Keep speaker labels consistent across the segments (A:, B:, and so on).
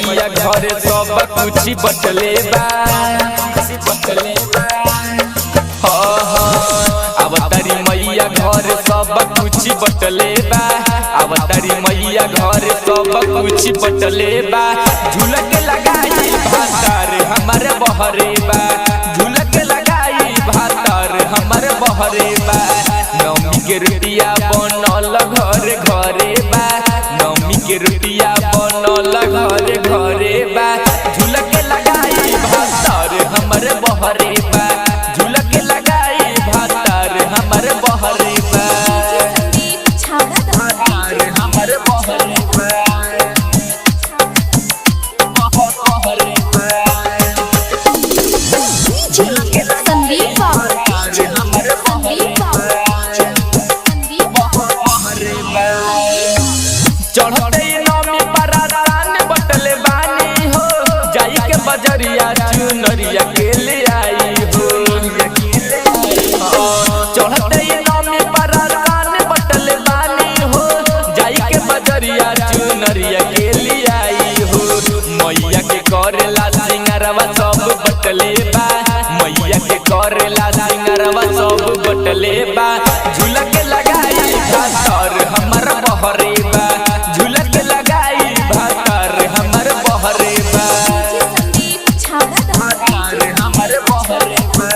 A: मैया घरे सब कुछ बटले बा अवतारी मैया घर सब कुछ बटले बा अवतारी मैया घर सब कुछ बटले बा झुलक लगाई भातार हमारे बहरे बा झुलक लगाई भातार हमारे बहरे बा नौमी के रुटिया बनल घरे घरे बा नौमी के रुटिया बनल घरे घरे बा झुलक लगाई भातार हमारे बहरे बा झुलक लगाई भातार हमारे बहरे बा भातार हमारे बहरे बा बहरे बा
B: संदीप
A: हमारे बहरे चढ़ते नौमी परातान बटले बानी हो जाई के बजरिया चुनरिया के ले आई हो चढ़ते नौमी परातान बटले बानी हो जाई के बजरिया चुनरिया के ले आई हो मैया के करेला सिंगारवा सब बटले बा मैया के करेला सिंगारवा सब बटले बा झुलक लगाई भातार हमर बहरे बा झुलक लगाई भातार हमर बहरे बा भातार हमर बहरे बा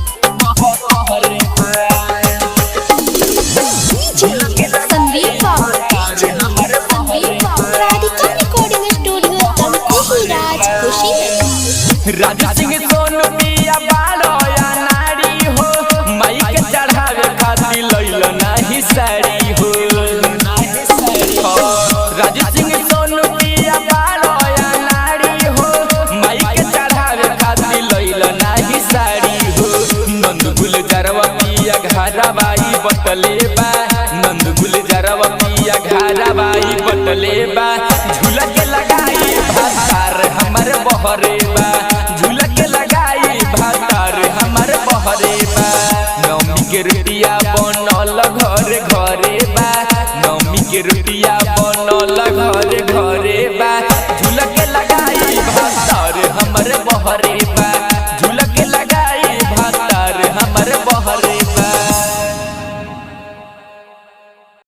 A: बहरे बा
B: संदीप
A: भातार हमर बहरे
B: राधिका रिकॉर्डिंग स्टूडियो तमकुही राज खुशी
A: राजा सिंह सोनू पिया बालो या नारी हो माई के चढ़ावे खातिर लइल नाही साड़ी हो राजा सिंह सोनू पिया बालो या नारी हो माई के चढ़ावे खातिर लइल नाही साड़ी हो नंद गुलजारवा पिया घराबाई बटले बा नंद गुलजारवा पिया घराबाई बटले बा झुलक लगाई भातार हमर बहरे बा झुलक लगाई भातार हमर बहरे बा नौमी के रुटिया बनल घरे घरे बा नौमी के रुटिया बनल घरे घरे बा झुलक लगाई भातार हमर बहरे